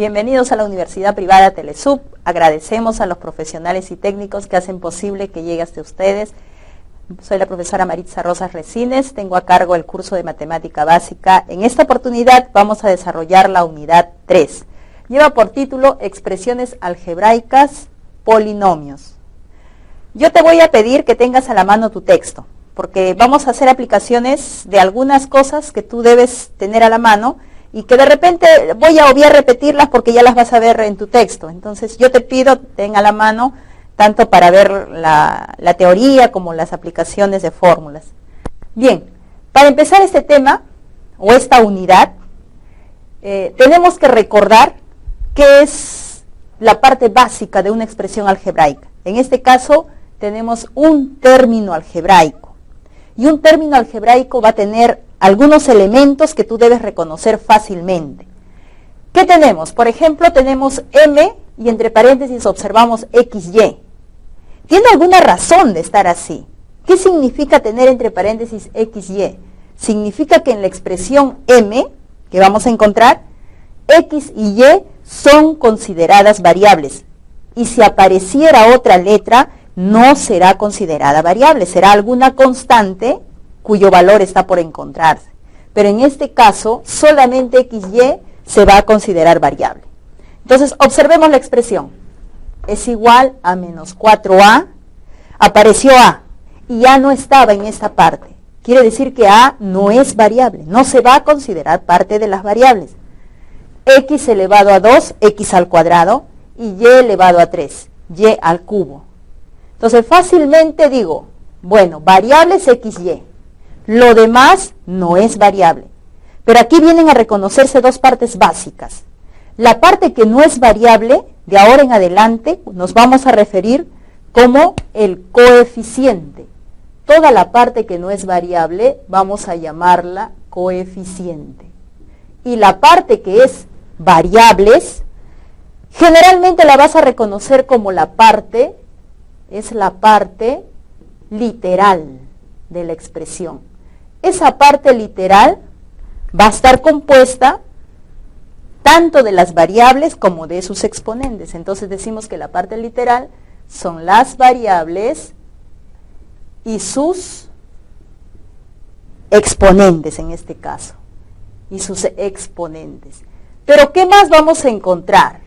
Bienvenidos a la Universidad Privada Telesub. Agradecemos a los profesionales y técnicos que hacen posible que llegue hasta ustedes. Soy la profesora Maritza Rosas Resines, tengo a cargo el curso de Matemática Básica. En esta oportunidad vamos a desarrollar la unidad 3. Lleva por título Expresiones algebraicas, polinomios. Yo te voy a pedir que tengas a la mano tu texto, porque vamos a hacer aplicaciones de algunas cosas que tú debes tener a la mano y que de repente voy a obviar repetirlas porque ya las vas a ver en tu texto. Entonces yo te pido ten a la mano tanto para ver la teoría como las aplicaciones de fórmulas. Bien, para empezar este tema o esta unidad, tenemos que recordar qué es la parte básica de una expresión algebraica. En este caso tenemos un término algebraico. Y un término algebraico va a tener algunos elementos que tú debes reconocer fácilmente. ¿Qué tenemos? Por ejemplo, tenemos M y entre paréntesis observamos XY. ¿Tiene alguna razón de estar así? ¿Qué significa tener entre paréntesis XY? Significa que en la expresión M, que vamos a encontrar, X y Y son consideradas variables. Y si apareciera otra letra, no será considerada variable, será alguna constante cuyo valor está por encontrarse. Pero en este caso, solamente XY se va a considerar variable. Entonces, observemos la expresión. Es igual a menos 4A, apareció A, y A no estaba en esta parte. Quiere decir que A no es variable, no se va a considerar parte de las variables. X elevado a 2, X al cuadrado, y Y elevado a 3, Y al cubo. Entonces fácilmente digo, bueno, variable es XY, lo demás no es variable. Pero aquí vienen a reconocerse dos partes básicas. La parte que no es variable, de ahora en adelante, nos vamos a referir como el coeficiente. Toda la parte que no es variable, vamos a llamarla coeficiente. Y la parte que es variables, generalmente la vas a reconocer como la parte literal de la expresión. Esa parte literal va a estar compuesta tanto de las variables como de sus exponentes. Entonces decimos que la parte literal son las variables y sus exponentes en este caso. Y sus exponentes. Pero ¿qué más vamos a encontrar?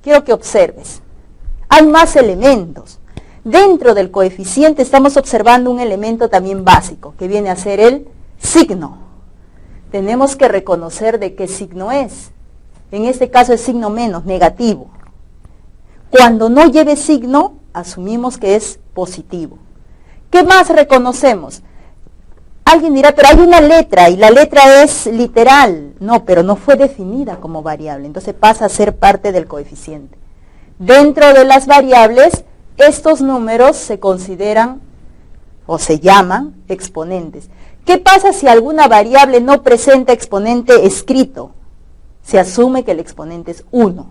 Quiero que observes. Hay más elementos. Dentro del coeficiente estamos observando un elemento también básico, que viene a ser el signo. Tenemos que reconocer de qué signo es. En este caso es signo menos, negativo. Cuando no lleve signo, asumimos que es positivo. ¿Qué más reconocemos? Alguien dirá, pero hay una letra y la letra es literal. No, pero no fue definida como variable, entonces pasa a ser parte del coeficiente. Dentro de las variables, estos números se consideran o se llaman exponentes. ¿Qué pasa si alguna variable no presenta exponente escrito? Se asume que el exponente es 1.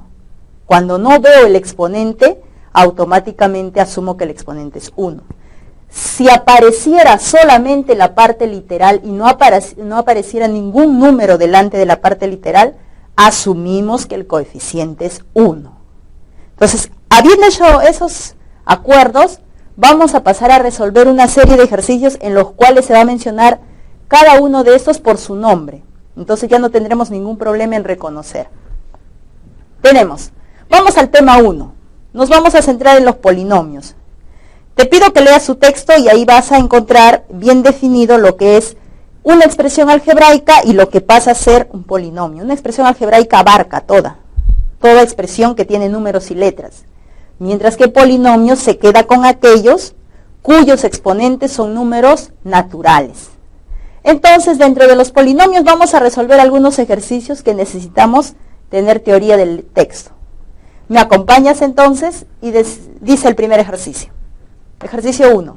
Cuando no veo el exponente, automáticamente asumo que el exponente es 1. Si apareciera solamente la parte literal y no apareciera ningún número delante de la parte literal, asumimos que el coeficiente es 1. Entonces, habiendo hecho esos acuerdos, vamos a pasar a resolver una serie de ejercicios en los cuales se va a mencionar cada uno de estos por su nombre. Entonces ya no tendremos ningún problema en reconocer. Vamos al tema 1. Nos vamos a centrar en los polinomios. Te pido que leas su texto y ahí vas a encontrar bien definido lo que es una expresión algebraica y lo que pasa a ser un polinomio. Una expresión algebraica abarca toda expresión que tiene números y letras, mientras que polinomio se queda con aquellos cuyos exponentes son números naturales. Entonces, dentro de los polinomios vamos a resolver algunos ejercicios que necesitamos tener teoría del texto. ¿Me acompañas entonces? Y dice el primer ejercicio. Ejercicio 1.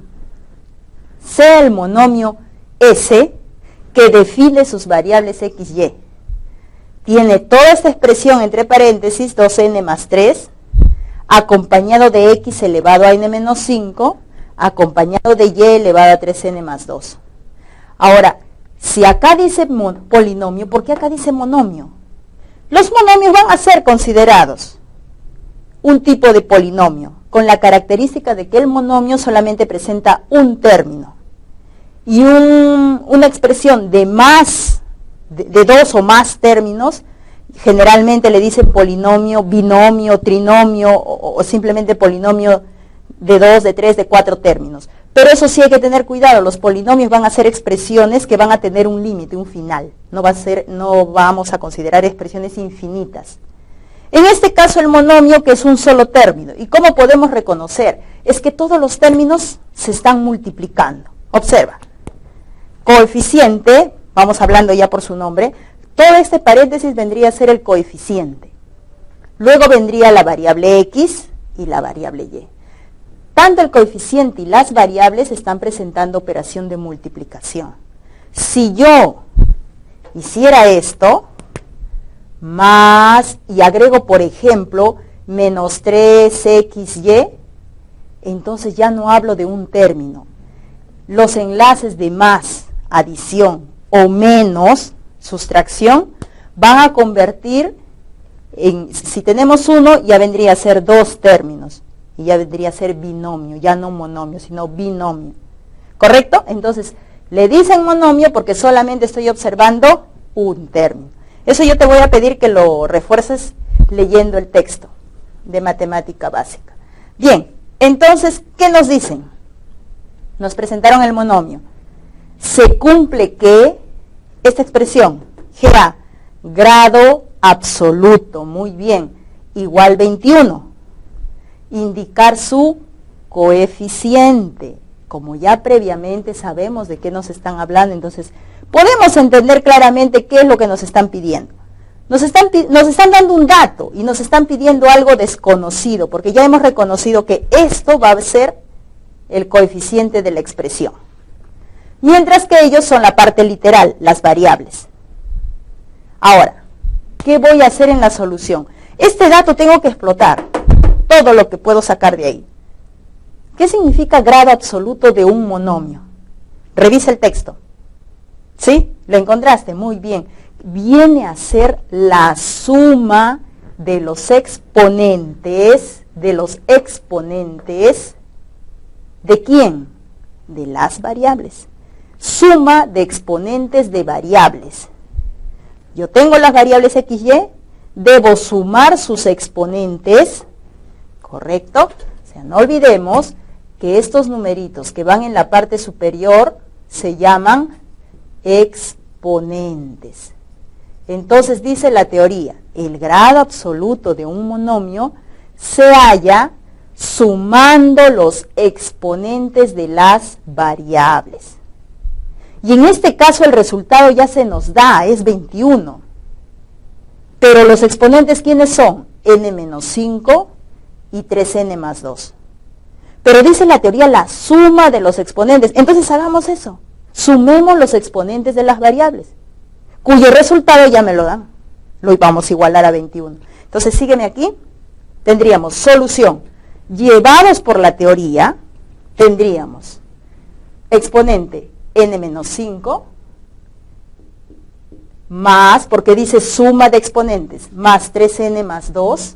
Sea el monomio S que define sus variables X, Y. Tiene toda esta expresión entre paréntesis 2n más 3, acompañado de X elevado a n menos 5, acompañado de Y elevado a 3n más 2. Ahora, si acá dice polinomio, ¿por qué acá dice monomio? Los monomios van a ser considerados un tipo de polinomio, con la característica de que el monomio solamente presenta un término. Y una expresión de dos o más términos, generalmente le dicen polinomio, binomio, trinomio o simplemente polinomio de 2, de 3, de 4 términos. Pero eso sí hay que tener cuidado, los polinomios van a ser expresiones que van a tener un límite, un final. No vamos a considerar expresiones infinitas. En este caso el monomio, que es un solo término. ¿Y cómo podemos reconocer? Es que todos los términos se están multiplicando. Observa. Coeficiente, vamos hablando ya por su nombre, todo este paréntesis vendría a ser el coeficiente. Luego vendría la variable x y la variable y. Tanto el coeficiente y las variables están presentando operación de multiplicación. Si yo hiciera esto, más, y agrego por ejemplo, menos 3xy, entonces ya no hablo de un término. Los enlaces de más, adición, o menos, sustracción, van a convertir en, si tenemos uno, ya vendría a ser dos términos. Y ya vendría a ser binomio, ya no monomio, sino binomio. ¿Correcto? Entonces, le dicen monomio porque solamente estoy observando un término. Eso yo te voy a pedir que lo refuerces leyendo el texto de matemática básica. Bien, entonces, ¿qué nos dicen? Nos presentaron el monomio. Se cumple que esta expresión, GA, grado absoluto, muy bien, igual 21. Indicar su coeficiente, como ya previamente sabemos de qué nos están hablando, entonces podemos entender claramente qué es lo que nos están pidiendo. Nos están dando un dato y nos están pidiendo algo desconocido, porque ya hemos reconocido que esto va a ser el coeficiente de la expresión. Mientras que ellos son la parte literal, las variables. Ahora, ¿qué voy a hacer en la solución? Este dato tengo que explotar todo lo que puedo sacar de ahí. ¿Qué significa grado absoluto de un monomio? Revisa el texto. ¿Sí? ¿Lo encontraste? Muy bien. Viene a ser la suma de los exponentes, ¿de quién? De las variables. Suma de exponentes de variables. Yo tengo las variables x, y, debo sumar sus exponentes, ¿correcto? O sea, no olvidemos que estos numeritos que van en la parte superior se llaman exponentes. Entonces dice la teoría, el grado absoluto de un monomio se halla sumando los exponentes de las variables. Y en este caso el resultado ya se nos da, es 21. Pero los exponentes, ¿quiénes son? n-5 y 3n más 2. Pero dice la teoría la suma de los exponentes. Entonces hagamos eso. Sumemos los exponentes de las variables, cuyo resultado ya me lo dan. Lo vamos a igualar a 21. Entonces sígueme aquí. Tendríamos solución. Llevados por la teoría, tendríamos exponente n-5 más, porque dice suma de exponentes, más 3n más 2,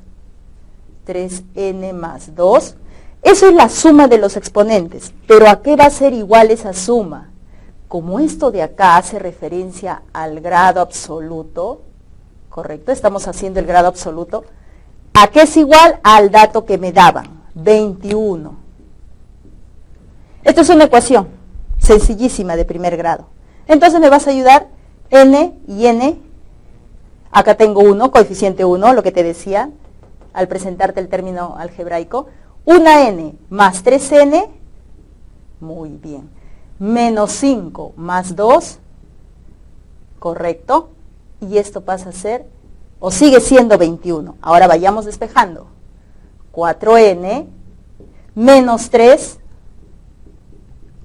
3n más 2. Eso es la suma de los exponentes. ¿Pero a qué va a ser igual esa suma? Como esto de acá hace referencia al grado absoluto, ¿correcto? Estamos haciendo el grado absoluto. ¿A qué es igual? Al dato que me daban, 21. Esta es una ecuación sencillísima de primer grado. Entonces me vas a ayudar n y n. Acá tengo 1, coeficiente 1, lo que te decía al presentarte el término algebraico. Una n más 3n, muy bien, menos 5 más 2, correcto, y esto pasa a ser, o sigue siendo 21. Ahora vayamos despejando. 4n menos 3,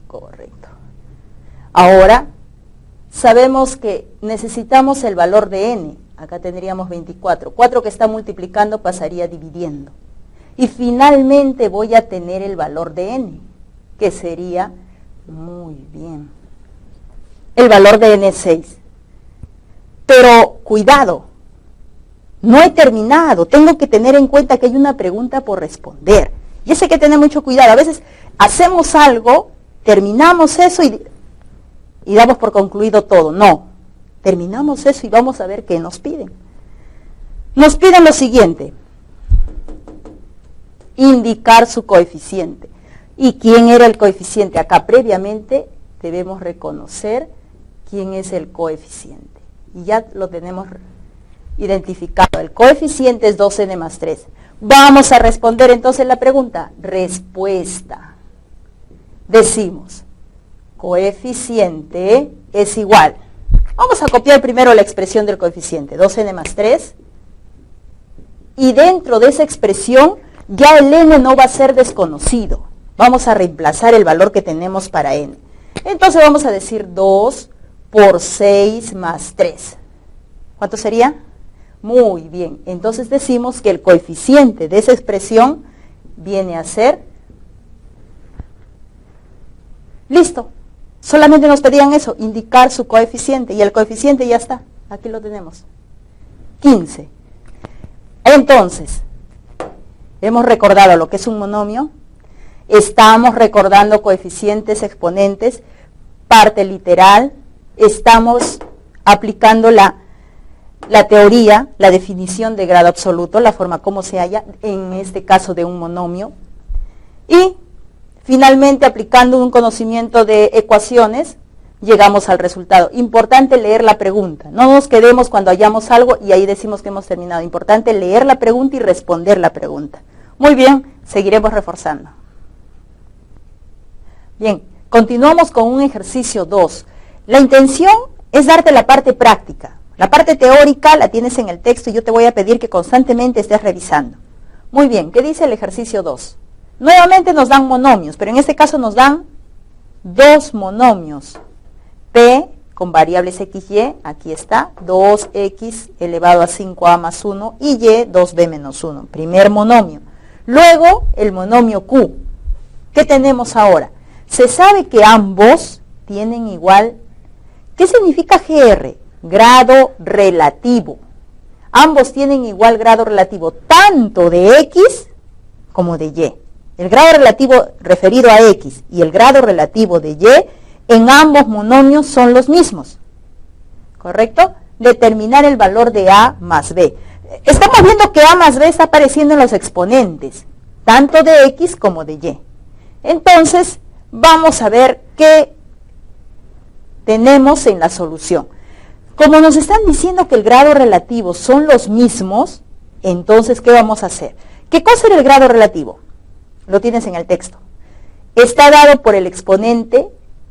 correcto. Ahora sabemos que necesitamos el valor de n. Acá tendríamos 24. 4 que está multiplicando pasaría dividiendo. Y finalmente voy a tener el valor de n, que sería, muy bien, el valor de n es 6. Pero cuidado, No he terminado, tengo que tener en cuenta que hay una pregunta por responder. Y eso hay que tener mucho cuidado. A veces hacemos algo, terminamos eso y damos por concluido todo. No, terminamos eso y vamos a ver qué nos piden. Nos piden lo siguiente: indicar su coeficiente. ¿Y quién era el coeficiente? Acá previamente debemos reconocer quién es el coeficiente. Y ya lo tenemos identificado. El coeficiente es 2n más 3. Vamos a responder entonces la pregunta. Respuesta. Decimos, coeficiente es igual. Vamos a copiar primero la expresión del coeficiente, 2n más 3. Y dentro de esa expresión, ya el n no va a ser desconocido. Vamos a reemplazar el valor que tenemos para n. Entonces vamos a decir 2 por 6 más 3. ¿Cuánto sería? Muy bien. Entonces decimos que el coeficiente de esa expresión viene a ser... Listo. Solamente nos pedían eso, indicar su coeficiente. Y el coeficiente ya está. Aquí lo tenemos. 15. Entonces, hemos recordado lo que es un monomio. Estamos recordando coeficientes, exponentes, parte literal. Estamos aplicando la teoría, la definición de grado absoluto, la forma como se halla, en este caso de un monomio. Y finalmente, aplicando un conocimiento de ecuaciones, llegamos al resultado. Importante leer la pregunta. No nos quedemos cuando hallamos algo y ahí decimos que hemos terminado. Importante leer la pregunta y responder la pregunta. Muy bien, seguiremos reforzando. Bien, continuamos con un ejercicio 2. La intención es darte la parte práctica. La parte teórica la tienes en el texto y yo te voy a pedir que constantemente estés revisando. Muy bien, ¿qué dice el ejercicio 2? Nuevamente nos dan monomios, pero en este caso nos dan dos monomios. P con variables x, y, aquí está, 2x elevado a 5a más 1 y y 2b menos 1, primer monomio. Luego el monomio q. ¿Qué tenemos ahora? Se sabe que ambos tienen igual. ¿Qué significa GR? Grado relativo. Ambos tienen igual grado relativo, tanto de x como de y. El grado relativo referido a x y el grado relativo de y en ambos monomios son los mismos. ¿Correcto? Determinar el valor de a más b. Estamos viendo que a más b está apareciendo en los exponentes, tanto de x como de y. Entonces, vamos a ver qué tenemos en la solución. Como nos están diciendo que el grado relativo son los mismos, entonces, ¿qué vamos a hacer? ¿Qué cosa era el grado relativo? Lo tienes en el texto. Está dado por el exponente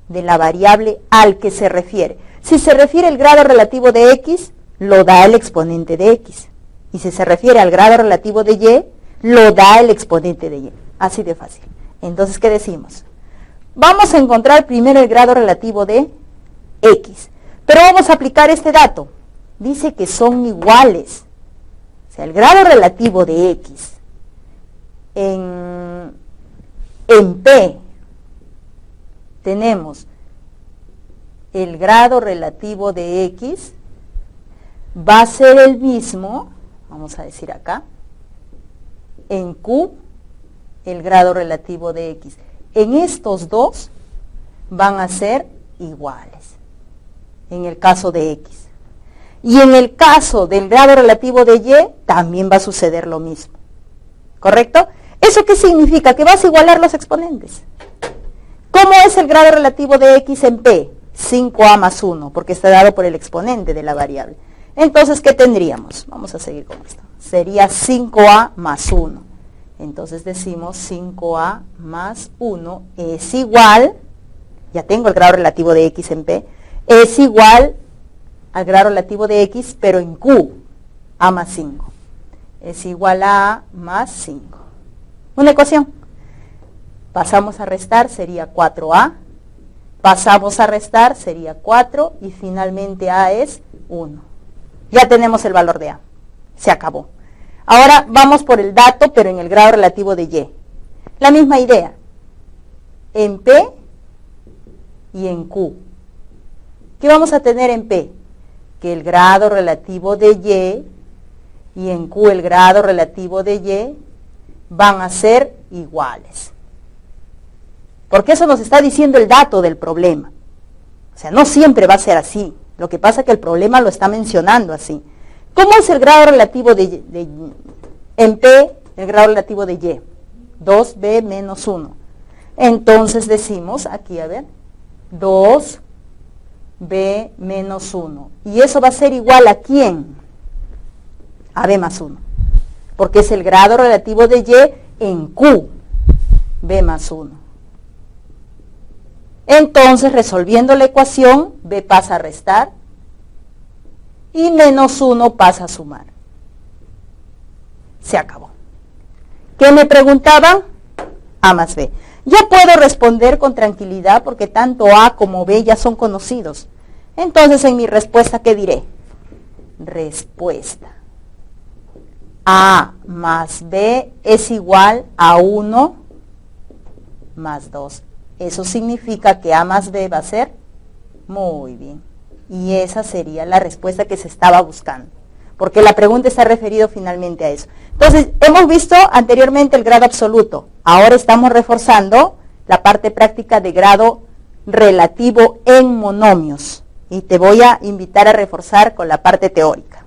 de la variable al que se refiere. Si se refiere al grado relativo de x, lo da el exponente de x. Y si se refiere al grado relativo de y, lo da el exponente de y. Así de fácil. Entonces, ¿qué decimos? Vamos a encontrar primero el grado relativo de x. Pero vamos a aplicar este dato. Dice que son iguales. O sea, el grado relativo de x en P tenemos el grado relativo de x va a ser el mismo, vamos a decir acá, en Q el grado relativo de x. En estos dos van a ser iguales, en el caso de x. Y en el caso del grado relativo de y, también va a suceder lo mismo. ¿Correcto? ¿Eso qué significa? Que vas a igualar los exponentes. ¿Cómo es el grado relativo de x en P? 5a más 1, porque está dado por el exponente de la variable. Entonces, ¿qué tendríamos? Vamos a seguir con esto. Sería 5a más 1. Entonces decimos 5a más 1 es igual, ya tengo el grado relativo de x en P, es igual al grado relativo de x, pero en Q, a más 5. Es igual a a más 5. Una ecuación. Pasamos a restar, sería 4a. Pasamos a restar, sería 4. Y finalmente a es 1. Ya tenemos el valor de a. Se acabó. Ahora vamos por el dato, pero en el grado relativo de y. La misma idea. En P y en Q. ¿Qué vamos a tener en P? Que el grado relativo de y y en Q el grado relativo de Y van a ser iguales. Porque eso nos está diciendo el dato del problema. O sea, no siempre va a ser así. Lo que pasa es que el problema lo está mencionando así. ¿Cómo es el grado relativo en P, el grado relativo de Y? 2B menos 1. Entonces decimos, aquí a ver, 2B menos 1. Y eso va a ser igual a ¿quién? A B más 1. Porque es el grado relativo de Y en Q, B más 1. Entonces, resolviendo la ecuación, B pasa a restar y menos 1 pasa a sumar. Se acabó. ¿Qué me preguntaban? A más B. Ya puedo responder con tranquilidad porque tanto A como B ya son conocidos. Entonces, en mi respuesta, ¿qué diré? Respuesta. A más B es igual a 1 más 2. Eso significa que A más B va a ser muy bien. Y esa sería la respuesta que se estaba buscando. Porque la pregunta está referida finalmente a eso. Entonces, hemos visto anteriormente el grado absoluto. Ahora estamos reforzando la parte práctica de grado relativo en monomios. Y te voy a invitar a reforzar con la parte teórica.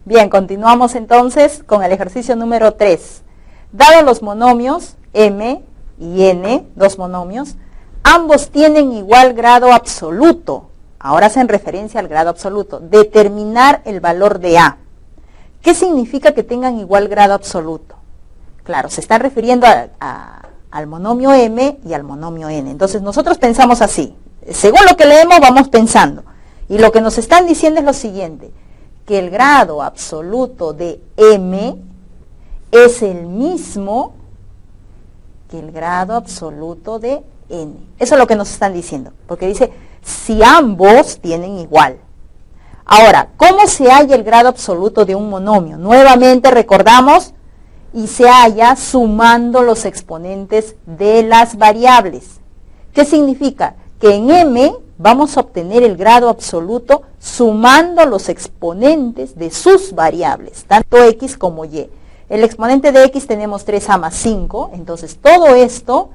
Bien, continuamos entonces con el ejercicio número 3. Dados los monomios M y N, dos monomios, ambos tienen igual grado absoluto. Ahora hacen referencia al grado absoluto. Determinar el valor de A. ¿Qué significa que tengan igual grado absoluto? Claro, se está refiriendo al monomio M y al monomio N. Entonces nosotros pensamos así. Según lo que leemos vamos pensando. Y lo que nos están diciendo es lo siguiente. Que el grado absoluto de M es el mismo que el grado absoluto de N. Eso es lo que nos están diciendo, porque dice, si ambos tienen igual. Ahora, ¿cómo se halla el grado absoluto de un monomio? Nuevamente recordamos, y se halla sumando los exponentes de las variables. ¿Qué significa? Que en M vamos a obtener el grado absoluto sumando los exponentes de sus variables, tanto X como Y. El exponente de X tenemos 3A más 5, entonces todo esto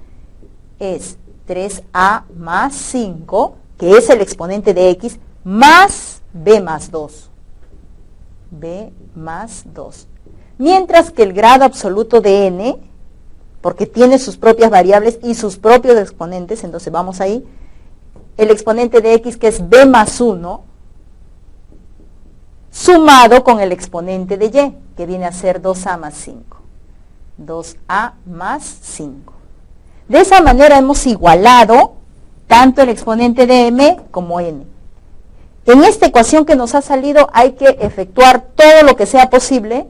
es 3A más 5, que es el exponente de X, más B más 2. B más 2. Mientras que el grado absoluto de N, porque tiene sus propias variables y sus propios exponentes, entonces vamos ahí, el exponente de X que es B más 1, sumado con el exponente de Y, que viene a ser 2A más 5. 2A más 5. De esa manera hemos igualado tanto el exponente de M como N. En esta ecuación que nos ha salido hay que efectuar todo lo que sea posible,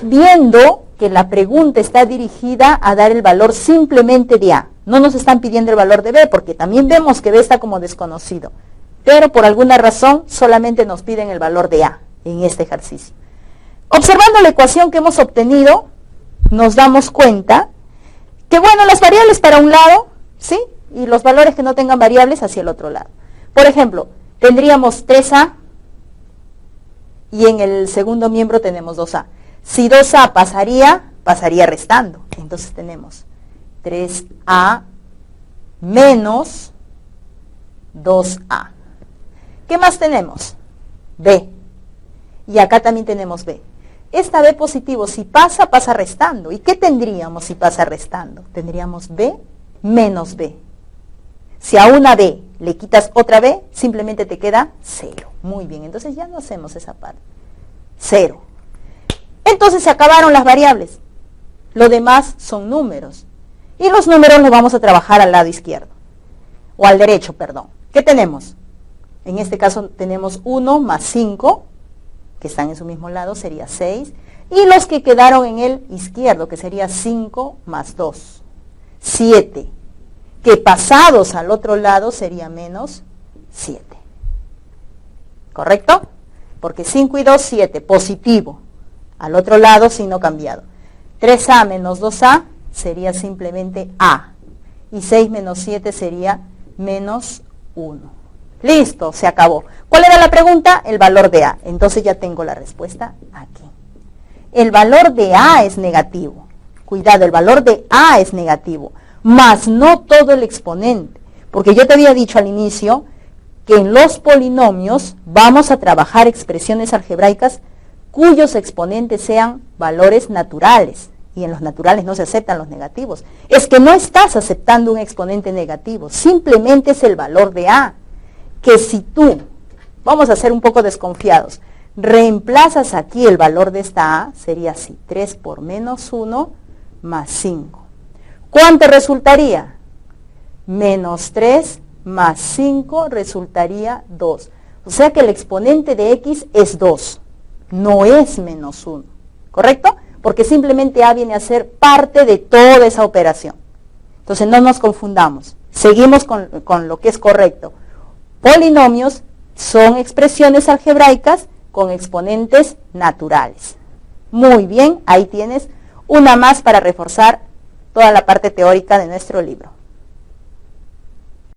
viendo que la pregunta está dirigida a dar el valor simplemente de A. No nos están pidiendo el valor de B, porque también vemos que B está como desconocido. Pero por alguna razón solamente nos piden el valor de A en este ejercicio. Observando la ecuación que hemos obtenido, nos damos cuenta que, bueno, las variables para un lado, ¿sí? Y los valores que no tengan variables hacia el otro lado. Por ejemplo, tendríamos 3A y en el segundo miembro tenemos 2A. Si 2A pasaría restando. Entonces tenemos 3A menos 2A. ¿Qué más tenemos? B. Y acá también tenemos B. Esta B positivo, si pasa restando. ¿Y qué tendríamos si pasa restando? Tendríamos B menos B. Si a una B le quitas otra B, simplemente te queda 0. Muy bien, entonces ya no hacemos esa parte. 0. Entonces se acabaron las variables. Lo demás son números. Y los números los vamos a trabajar al lado izquierdo. O al derecho, perdón. ¿Qué tenemos? En este caso tenemos 1 más 5, que están en su mismo lado, sería 6. Y los que quedaron en el izquierdo, que sería 5 más 2. 7. Que pasados al otro lado sería menos 7. ¿Correcto? Porque 5 y 2, 7. Positivo. Al otro lado, signo cambiado. 3A menos 2A sería simplemente A. Y 6 menos 7 sería menos 1. Listo, se acabó. ¿Cuál era la pregunta? El valor de A. Entonces ya tengo la respuesta aquí. El valor de A es negativo. Cuidado, el valor de A es negativo, mas no todo el exponente. Porque yo te había dicho al inicio que en los polinomios vamos a trabajar expresiones algebraicas cuyos exponentes sean valores naturales. Y en los naturales no se aceptan los negativos. Es que no estás aceptando un exponente negativo, simplemente es el valor de A. Que si tú, vamos a ser un poco desconfiados, reemplazas aquí el valor de esta A, sería así, 3 por menos 1 más 5. ¿Cuánto resultaría? Menos 3 más 5 resultaría 2. O sea que el exponente de X es 2, no es menos 1, ¿correcto? Porque simplemente A viene a ser parte de toda esa operación. Entonces no nos confundamos, seguimos con lo que es correcto. Polinomios son expresiones algebraicas con exponentes naturales. Muy bien, ahí tienes una más para reforzar toda la parte teórica de nuestro libro.